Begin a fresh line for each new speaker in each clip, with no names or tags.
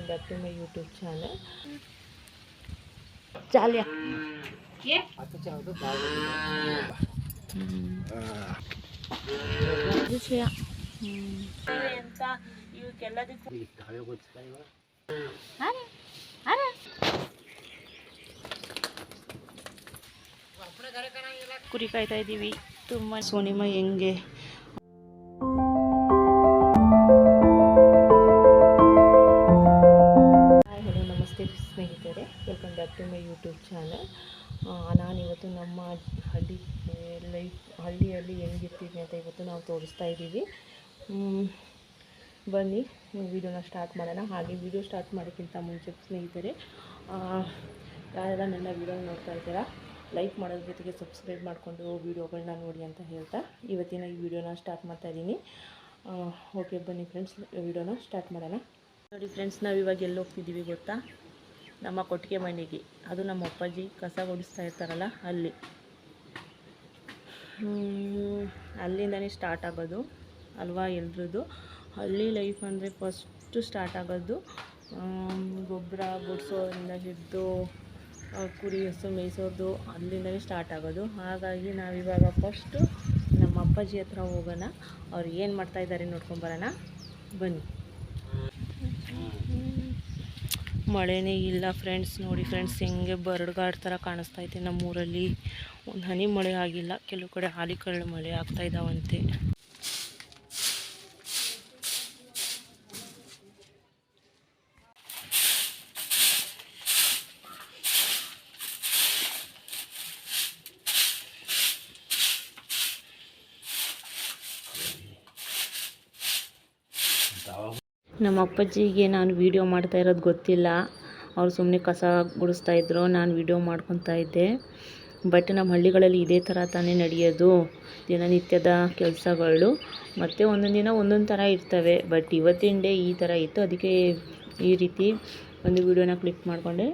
Back to my YouTube channel. चालिया ये ವಿಷಯ ಅಂತ ಇವಕ್ಕೆಲ್ಲದಕ್ಕೂ ಕುರಿ ಕಾಯ್ತಾ ಇದ್ದೀವಿ. ತುಂಬ ಸೋನಿಮ ಹೆಂಗೆ ಹಲೋ ನಮಸ್ತೆ ಸ್ನೇಹಿತರೆ, welcome back to my YouTube channel. ನಾನಿವತ್ತು ನಮ್ಮ ಹಳ್ಳಿಯಲ್ಲಿ ಹೆಂಗಿರ್ತೀವಿ ಅಂತ ಇವತ್ತು ನಾವು ತೋರಿಸ್ತಾ ಇದ್ದೀವಿ. ಬನ್ನಿ ವಿಡಿಯೋನ ಸ್ಟಾರ್ಟ್ ಮಾಡೋಣ. ಹಾಗೆ ವಿಡಿಯೋ ಸ್ಟಾರ್ಟ್ ಮಾಡೋಕ್ಕಿಂತ ಮುಂಚೆ ಸ್ನೇಹಿತರೆ, ಯಾರೆಲ್ಲ ನನ್ನ ವಿಡಿಯೋ ನೋಡ್ತಾ ಇದ್ದೀರಾ ಲೈಕ್ ಮಾಡೋದ್ರ ಜೊತೆಗೆ ಸಬ್ಸ್ಕ್ರೈಬ್ ಮಾಡಿಕೊಂಡು ವೀಡಿಯೋಗಳನ್ನ ನೋಡಿ ಅಂತ ಹೇಳ್ತಾ ಇವತ್ತಿನ ಈ ವಿಡಿಯೋನ ಸ್ಟಾರ್ಟ್ ಮಾಡ್ತಾಯಿದ್ದೀನಿ. ಓಕೆ ಬನ್ನಿ ಫ್ರೆಂಡ್ಸ್, ವಿಡಿಯೋನ ಸ್ಟಾರ್ಟ್ ಮಾಡೋಣ. ನೋಡಿ ಫ್ರೆಂಡ್ಸ್, ನಾವು ಇವಾಗ ಎಲ್ಲಿ ಹೋಗ್ತಿದ್ದೀವಿ ಗೊತ್ತಾ? ನಮ್ಮ ಕೊಟ್ಟಿಗೆ ಮನೆಗೆ. ಅದು ನಮ್ಮ ಅಪ್ಪಾಜಿ ಕಸ ಗುಡಿಸ್ತಾ ಇರ್ತಾರಲ್ಲ ಅಲ್ಲಿಂದನೇ ಸ್ಟಾರ್ಟ್ ಆಗೋದು ಅಲ್ವಾ ಎಲ್ರದ್ದು. ಹಳ್ಳಿ ಲೈಫ್ ಅಂದರೆ ಫಸ್ಟು ಸ್ಟಾರ್ಟ್ ಆಗೋದು ಗೊಬ್ಬರ ಗುಡಿಸೋದ್ರಿಂದ ಹಿಡಿದು ಕುರಿ ಹಸು ಮೇಯಿಸೋದು ಅಲ್ಲಿಂದನೇ ಸ್ಟಾರ್ಟ್ ಆಗೋದು. ಹಾಗಾಗಿ ನಾವಿವಾಗ ಫಸ್ಟು ನಮ್ಮ ಅಪ್ಪಾಜಿ ಹತ್ರ ಹೋಗೋಣ, ಅವ್ರು ಏನು ಮಾಡ್ತಾಯಿದ್ದಾರೆ ನೋಡ್ಕೊಂಬರೋಣ ಬನ್ನಿ. ಮಳೆನೇ ಇಲ್ಲ ಫ್ರೆಂಡ್ಸ್. ನೋಡಿ ಫ್ರೆಂಡ್ಸ್, ಹೆಂಗೆ ಬರಡ್ಗಾಡ್ ಥರ ಕಾಣಿಸ್ತೈತೆ. ನಮ್ಮೂರಲ್ಲಿ ಒಂದು ಹನಿ ಮಳೆ ಆಗಿಲ್ಲ, ಕೆಲವು ಕಡೆ ಆಲಿಕಲ್ಲು ಮಳೆ ಆಗ್ತಾಯಿದ್ದಾವಂತೆ. ನಮ್ಮ ಅಪ್ಪಾಜಿಗೆ ನಾನು ವೀಡಿಯೋ ಮಾಡ್ತಾ ಇರೋದು ಗೊತ್ತಿಲ್ಲ. ಅವ್ರು ಸುಮ್ಮನೆ ಕಸ ಗುಡಿಸ್ತಾಯಿದ್ರು, ನಾನು ವೀಡಿಯೋ ಮಾಡ್ಕೊತಾ ಇದ್ದೆ. ಬಟ್ ನಮ್ಮ ಹಳ್ಳಿಗಳಲ್ಲಿ ಇದೇ ಥರ ತಾನೇ ನಡೆಯೋದು, ದಿನನಿತ್ಯದ ಕೆಲಸಗಳು. ಮತ್ತು ಒಂದೊಂದು ದಿನ ಒಂದೊಂದು ಥರ ಇರ್ತವೆ. ಬಟ್ ಇವತ್ತಿನ ಡೇ ಈ ಥರ ಇತ್ತು, ಅದಕ್ಕೆ ಈ ರೀತಿ ಒಂದು ವೀಡಿಯೋನ ಕ್ಲಿಕ್ ಮಾಡಿಕೊಂಡೆ.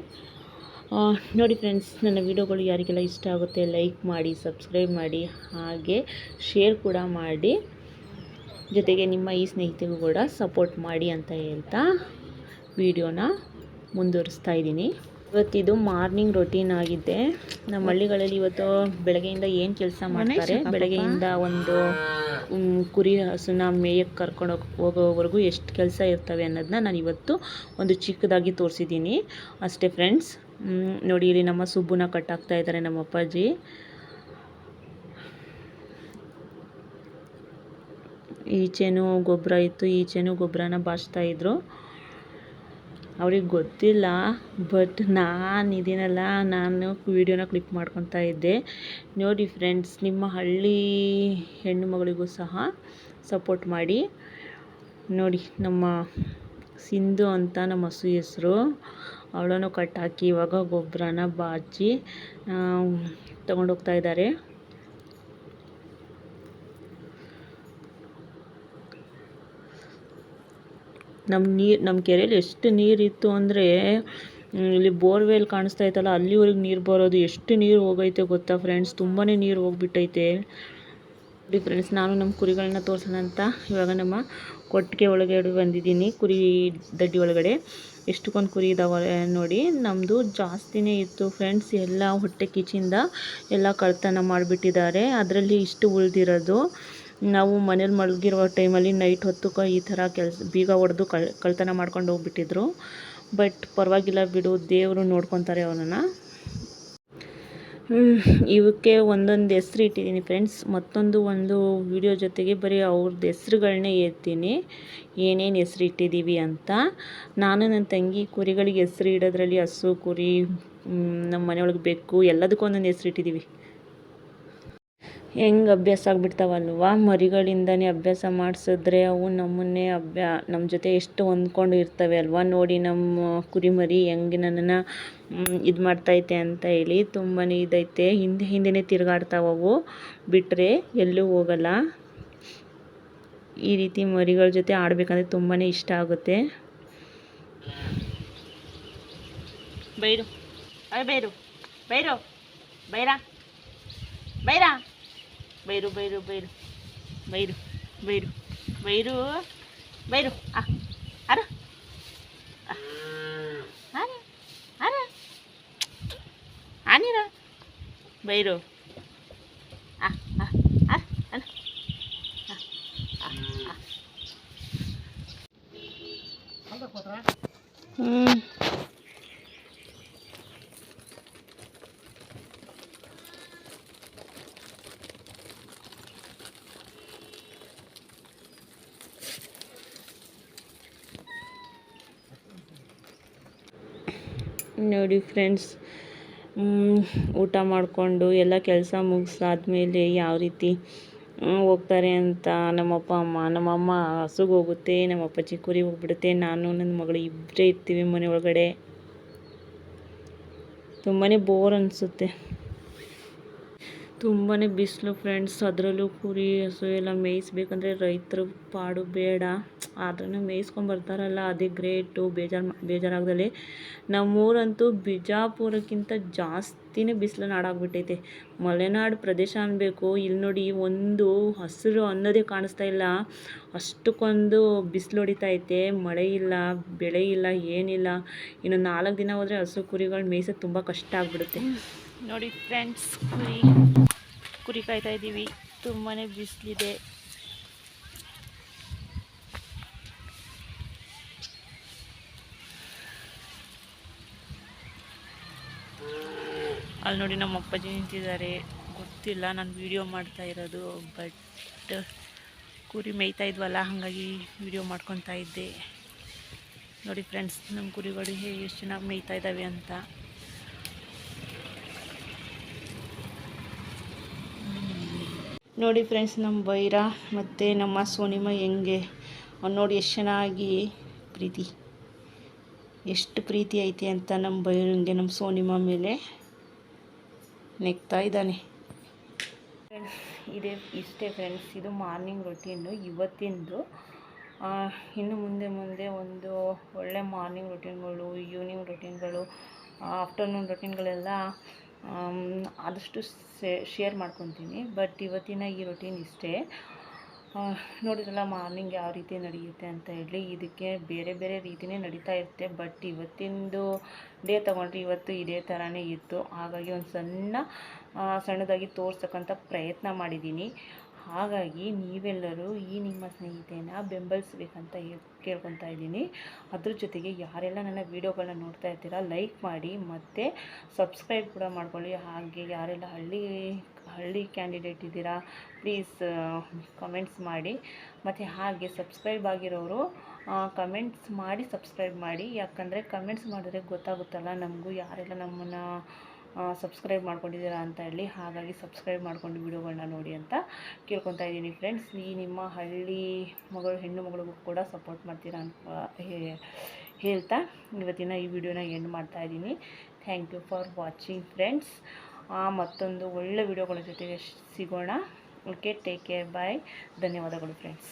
ನೋಡಿ ಫ್ರೆಂಡ್ಸ್, ನನ್ನ ವೀಡಿಯೋಗಳು ಯಾರಿಗೆಲ್ಲ ಇಷ್ಟ ಆಗುತ್ತೆ ಲೈಕ್ ಮಾಡಿ, ಸಬ್ಸ್ಕ್ರೈಬ್ ಮಾಡಿ, ಹಾಗೆ ಶೇರ್ ಕೂಡ ಮಾಡಿ. ಜೊತೆಗೆ ನಿಮ್ಮ ಈ ಸ್ನೇಹಿತರಿಗೂ ಕೂಡ ಸಪೋರ್ಟ್ ಮಾಡಿ ಅಂತ ಹೇಳ್ತಾ ವಿಡಿಯೋನ ಮುಂದುವರಿಸ್ತಾ ಇದ್ದೀನಿ. ಇವತ್ತಿದು ಮಾರ್ನಿಂಗ್ ರೊಟೀನ್ ಆಗಿದೆ. ನಮ್ಮ ಹಳ್ಳಿಗಳಲ್ಲಿ ಇವತ್ತು ಬೆಳಗ್ಗೆಯಿಂದ ಏನು ಕೆಲಸ ಮಾಡ್ತಾರೆ, ಬೆಳಗ್ಗೆಯಿಂದ ಒಂದು ಕುರಿ ಹಸುನ ಮೇಯಕ್ಕೆ ಕರ್ಕೊಂಡು ಹೋಗೋವರೆಗೂ ಎಷ್ಟು ಕೆಲಸ ಇರ್ತವೆ ಅನ್ನೋದನ್ನ ನಾನು ಇವತ್ತು ಒಂದು ಚಿಕ್ಕದಾಗಿ ತೋರಿಸಿದ್ದೀನಿ ಅಷ್ಟೇ ಫ್ರೆಂಡ್ಸ್. ನೋಡಿ, ಇಲ್ಲಿ ನಮ್ಮ ಸುಬ್ಬುನ ಕಟ್ಟಾಕ್ತಾ ಇದ್ದಾರೆ ನಮ್ಮ ಅಪ್ಪಾಜಿ. ಈಚೆನೂ ಗೊಬ್ಬರ ಇತ್ತು, ಈಚೆನೂ ಗೊಬ್ಬರನ ಬಾಚ್ತಾಯಿದ್ರು. ಅವ್ರಿಗೆ ಗೊತ್ತಿಲ್ಲ, ಬಟ್ ನಾನು ಇದೀನಲ್ಲ, ನಾನು ವೀಡಿಯೋನ ಕ್ಲಿಕ್ ಮಾಡ್ಕೊತಾ ಇದ್ದೆ. ನೋಡಿ ಫ್ರೆಂಡ್ಸ್, ನಿಮ್ಮ ಹಳ್ಳಿ ಹೆಣ್ಣು ಮಗಳಿಗೂ ಸಹ ಸಪೋರ್ಟ್ ಮಾಡಿ. ನೋಡಿ, ನಮ್ಮ ಸಿಂಧು ಅಂತ ನಮ್ಮ ಹಸು ಹೆಸರು, ಅವಳನ್ನು ಕಟ್ಟಾಕಿ ಇವಾಗ ಗೊಬ್ಬರನ ಬಾಚಿ ತಗೊಂಡೋಗ್ತಾ ಇದ್ದಾರೆ. ನಮ್ಮ ಕೆರೆಯಲ್ಲಿ ಎಷ್ಟು ನೀರಿತ್ತು ಅಂದರೆ, ಇಲ್ಲಿ ಬೋರ್ವೆಲ್ ಕಾಣಿಸ್ತಾ ಇತ್ತಲ್ಲ ಅಲ್ಲಿವರೆಗೆ ನೀರು ಬರೋದು. ಎಷ್ಟು ನೀರು ಹೋಗೈತೆ ಗೊತ್ತಾ ಫ್ರೆಂಡ್ಸ್, ತುಂಬಾ ನೀರು ಹೋಗ್ಬಿಟ್ಟೈತೆ. ನೋಡಿ ಫ್ರೆಂಡ್ಸ್, ನಾನು ನಮ್ಮ ಕುರಿಗಳನ್ನ ತೋರಿಸೋಣ ಅಂತ ಇವಾಗ ನಮ್ಮ ಕೊಟ್ಟಿಗೆ ಒಳಗಡೆ ಬಂದಿದ್ದೀನಿ. ಕುರಿ ದಡ್ಡಿ ಒಳಗಡೆ ಎಷ್ಟಕ್ಕೊಂದು ಕುರಿ ಇದ್ದಾವೆ ನೋಡಿ. ನಮ್ಮದು ಜಾಸ್ತಿನೇ ಇತ್ತು ಫ್ರೆಂಡ್ಸ್, ಎಲ್ಲ ಹೊಟ್ಟೆ ಕಿಚ್ಚಿಂದ ಎಲ್ಲ ಕಳ್ತನ ಮಾಡಿಬಿಟ್ಟಿದ್ದಾರೆ. ಅದರಲ್ಲಿ ಇಷ್ಟು ಉಳಿದಿರೋದು. ನಾವು ಮನೇಲಿ ಮಲಗಿರೋ ಟೈಮಲ್ಲಿ ನೈಟ್ ಹೊತ್ತು ಈ ಥರ ಬೀಗ ಹೊಡೆದು ಕಳ್ತನ ಮಾಡ್ಕೊಂಡು ಹೋಗ್ಬಿಟ್ಟಿದ್ರು. ಬಟ್ ಪರವಾಗಿಲ್ಲ ಬಿಡು, ದೇವರು ನೋಡ್ಕೊತಾರೆ ಅವನನ್ನು. ಇವಕ್ಕೆ ಒಂದೊಂದು ಹೆಸ್ರು ಇಟ್ಟಿದ್ದೀನಿ ಫ್ರೆಂಡ್ಸ್. ಒಂದು ವಿಡಿಯೋ ಜೊತೆಗೆ ಬರೀ ಅವ್ರದ್ದು ಹೆಸ್ರುಗಳನ್ನೇ ಹೇಳ್ತೀನಿ, ಏನೇನು ಹೆಸ್ರು ಇಟ್ಟಿದ್ದೀವಿ ಅಂತ. ನಾನು ನನ್ನ ತಂಗಿ ಕುರಿಗಳಿಗೆ ಹೆಸ್ರು ಇಡೋದ್ರಲ್ಲಿ ಹಸು, ಕುರಿ, ನಮ್ಮ ಮನೆಯೊಳಗೆ ಬೆಕ್ಕು ಎಲ್ಲದಕ್ಕೂ ಒಂದೊಂದು ಹೆಸ್ರು ಇಟ್ಟಿದ್ದೀವಿ. ಹೆಂಗೆ ಅಭ್ಯಾಸ ಆಗಿಬಿಡ್ತಾವಲ್ವ, ಮರಿಗಳಿಂದನೇ ಅಭ್ಯಾಸ ಮಾಡಿಸಿದ್ರೆ ಅವು ನಮ್ಮ ಜೊತೆ ಎಷ್ಟು ಹೊಂದ್ಕೊಂಡು ಇರ್ತವೆ ಅಲ್ವಾ. ನೋಡಿ ನಮ್ಮ ಕುರಿಮರಿ ಹೆಂಗೆ ನನ್ನನ್ನು ಇದು ಮಾಡ್ತೈತೆ ಅಂತ ಹೇಳಿ, ತುಂಬಾ ಇದೈತೆ. ಹಿಂದೆ ತಿರುಗಾಡ್ತಾವವು, ಬಿಟ್ಟರೆ ಎಲ್ಲೂ ಹೋಗಲ್ಲ. ಈ ರೀತಿ ಮರಿಗಳ ಜೊತೆ ಆಡಬೇಕಂದ್ರೆ ತುಂಬಾ ಇಷ್ಟ ಆಗುತ್ತೆ. ಬೈರು ಬೈರು ಬೈರು ಬೈರಾ ಬೈರಾ ಬೈರು ಬೈರು ಬೈರು ಬೈರು ಬೈರು ಬೈರು ಬೈರು ಅರ ಬೈರು ನೋಡಿ ಫ್ರೆಂಡ್ಸ್, ಊಟ ಮಾಡಿಕೊಂಡು ಎಲ್ಲ ಕೆಲಸ ಮುಗಿಸಾದ್ಮೇಲೆ ಯಾವ ರೀತಿ ಹೋಗ್ತಾರೆ ಅಂತ ನಮ್ಮಮ್ಮ ಹಸುಗೆ ಹೋಗುತ್ತೆ, ನಮ್ಮ ಅಪ್ಪಾಜಿ ಕುರಿ ಹೋಗ್ಬಿಡುತ್ತೆ, ನಾನು ನನ್ನ ಮಗಳು ಇಬ್ಬರೇ ಇರ್ತೀವಿ ಮನೆ ಒಳಗಡೆ. ತುಂಬಾ ಬೋರ್ ಅನಿಸುತ್ತೆ, ತುಂಬಾ ಬಿಸಿಲು ಫ್ರೆಂಡ್ಸ್. ಅದರಲ್ಲೂ ಕುರಿ ಹಸು ಎಲ್ಲ ಮೇಯಿಸ್ಬೇಕಂದ್ರೆ ರೈತರ ಪಾಡು ಬೇಡ. ಆದ್ರೂ ಮೇಯಿಸ್ಕೊಂಬರ್ತಾರಲ್ಲ ಅದೇ ಗ್ರೇಟು. ಬೇಜಾರಾಗ್ದಲ್ಲಿ ನಮ್ಮೂರಂತೂ ಬಿಜಾಪುರಕ್ಕಿಂತ ಜಾಸ್ತಿನೇ ಬಿಸಿಲು ನಾಡಾಗ್ಬಿಟ್ಟೈತೆ. ಮಲೆನಾಡು ಪ್ರದೇಶ ಅನ್ಬೇಕು. ಇಲ್ಲಿ ನೋಡಿ ಒಂದು ಹಸಿರು ಅನ್ನೋದೇ ಕಾಣಿಸ್ತಾ ಇಲ್ಲ, ಅಷ್ಟಕ್ಕೊಂದು ಬಿಸಿಲು ಹೊಡಿತೈತೆ. ಮಳೆ ಇಲ್ಲ, ಬೆಳೆ ಇಲ್ಲ, ಏನಿಲ್ಲ. ಇನ್ನು 4 ದಿನ ಹೋದರೆ ಹಸು ಕುರಿಗಳು ಮೇಯ್ಸೋದು ತುಂಬ ಕಷ್ಟ ಆಗ್ಬಿಡುತ್ತೆ. ನೋಡಿ ಫ್ರೆಂಡ್ಸ್, ಕುರಿ ಕಾಯ್ತಾ ಇದ್ದೀವಿ. ತುಂಬಾ ಬಿಸಿಲಿದೆ. ಅಲ್ಲಿ ನೋಡಿ ನಮ್ಮ ಅಪ್ಪಾಜಿ ನಿಂತಿದ್ದಾರೆ. ಗೊತ್ತಿಲ್ಲ, ನಾನು ವಿಡಿಯೋ ಮಾಡ್ತಾ ಇರೋದು. ಬಟ್ ಕುರಿ ಮೇಯ್ತಾ ಇದ್ವಲ್ಲ, ಹಾಗಾಗಿ ವಿಡಿಯೋ ಮಾಡ್ಕೊತಾ ಇದ್ದೆ. ನೋಡಿ ಫ್ರೆಂಡ್ಸ್, ನಮ್ಮ ಕುರಿಗಳು ಎಷ್ಟು ಚೆನ್ನಾಗಿ ಮೇಯ್ತಾ ಇದ್ದಾವೆ ಅಂತ. ನೋಡಿ ಫ್ರೆಂಡ್ಸ್, ನಮ್ಮ ಬೈರ ಮತ್ತು ನಮ್ಮ ಸೋನಿಮ ಹೆಂಗೆ ನೋಡಿ ಎಷ್ಟು ಚೆನ್ನಾಗಿ ಎಷ್ಟು ಪ್ರೀತಿ ಐತೆ ಅಂತ ನಮ್ಮ ಬೈರಂಗೆ ನಮ್ಮ ಸೋನಿಮ ಮೇಲೆ ನೆಗ್ತಾ ಇದ್ದಾನೆ. ಇಷ್ಟೇ ಫ್ರೆಂಡ್ಸ್, ಇದು ಮಾರ್ನಿಂಗ್ ರೊಟೀನು ಇವತ್ತಿಂದು. ಇನ್ನು ಮುಂದೆ ಒಂದು ಒಳ್ಳೆ ಮಾರ್ನಿಂಗ್ ರೊಟೀನ್ಗಳು, ಈವ್ನಿಂಗ್ ರೊಟೀನ್ಗಳು, ಆಫ್ಟರ್ನೂನ್ ರೊಟೀನ್ಗಳೆಲ್ಲ ಆದಷ್ಟು ಶೇರ್ ಮಾಡ್ಕೊತೀನಿ. ಬಟ್ ಇವತ್ತಿನ ಈ ರೊಟೀನ್ ಇಷ್ಟೇ. ನೋಡಿದ್ರಲ್ಲ ಮಾರ್ನಿಂಗ್ ಯಾವ ರೀತಿ ನಡೆಯುತ್ತೆ ಅಂತ ಹೇಳಿ. ಇದಕ್ಕೆ ಬೇರೆ ಬೇರೆ ರೀತಿಯೇ ನಡೀತಾ ಇರುತ್ತೆ. ಬಟ್ ಇವತ್ತಿಂದು ಡೇ ತೊಗೊಂಡ್ರೆ ಇವತ್ತು ಇದೇ ಥರನೇ ಇತ್ತು. ಹಾಗಾಗಿ ಒಂದು ಸಣ್ಣದಾಗಿ ತೋರ್ಸಕ್ಕಂಥ ಪ್ರಯತ್ನ ಮಾಡಿದ್ದೀನಿ. ಹಾಗಾಗಿ ನೀವೆಲ್ಲರೂ ಈ ನಿಮ್ಮ ಸ್ನೇಹಿತೆಯನ್ನು ಬೆಂಬಲಿಸ್ಬೇಕಂತ ಕೇಳ್ಕೊತಾ ಇದ್ದೀನಿ. ಅದ್ರ ಜೊತೆಗೆ ಯಾರೆಲ್ಲ ನನ್ನ ವೀಡಿಯೋಗಳನ್ನ ನೋಡ್ತಾ ಇರ್ತೀರ ಲೈಕ್ ಮಾಡಿ ಮತ್ತು ಸಬ್ಸ್ಕ್ರೈಬ್ ಕೂಡ ಮಾಡ್ಕೊಳ್ಳಿ. ಹಾಗೆ ಯಾರೆಲ್ಲ ಹಳ್ಳಿ ಕ್ಯಾಂಡಿಡೇಟ್ ಇದ್ದೀರಾ ಪ್ಲೀಸ್ ಕಮೆಂಟ್ಸ್ ಮಾಡಿ. ಮತ್ತು ಹಾಗೆ ಸಬ್ಸ್ಕ್ರೈಬ್ ಆಗಿರೋರು ಕಮೆಂಟ್ಸ್ ಮಾಡಿ ಸಬ್ಸ್ಕ್ರೈಬ್ ಮಾಡಿ. ಯಾಕಂದರೆ ಕಮೆಂಟ್ಸ್ ಮಾಡಿದ್ರೆ ಗೊತ್ತಾಗುತ್ತಲ್ಲ ನಮಗೂ ಯಾರೆಲ್ಲ ನಮ್ಮನ್ನು ಸಬ್ಸ್ಕ್ರೈಬ್ ಮಾಡ್ಕೊಂಡಿದ್ದೀರಾ ಅಂತ ಹೇಳಿ. ಹಾಗಾಗಿ ಸಬ್ಸ್ಕ್ರೈಬ್ ಮಾಡ್ಕೊಂಡು ವಿಡಿಯೋಗಳನ್ನ ನೋಡಿ ಅಂತ ಕೇಳ್ಕೊತಾ ಇದ್ದೀನಿ ಫ್ರೆಂಡ್ಸ್. ಈ ನಿಮ್ಮ ಹಳ್ಳಿ ಹೆಣ್ಣು ಮಗಳಿಗೂ ಕೂಡ ಸಪೋರ್ಟ್ ಮಾಡ್ತೀರಾ ಅಂತ ಹೇಳ್ತಾ ಇವತ್ತಿನ ಈ ವಿಡಿಯೋನ ಎಂಡ್ ಮಾಡ್ತಾ ಇದ್ದೀನಿ. Thank you for watching friends. ಮತ್ತೊಂದು ಒಳ್ಳೆ ವಿಡಿಯೋಗಳ ಜೊತೆಗೆ ಸಿಗೋಣ. Okay, take care, bye. ಧನ್ಯವಾದಗಳು ಫ್ರೆಂಡ್ಸ್.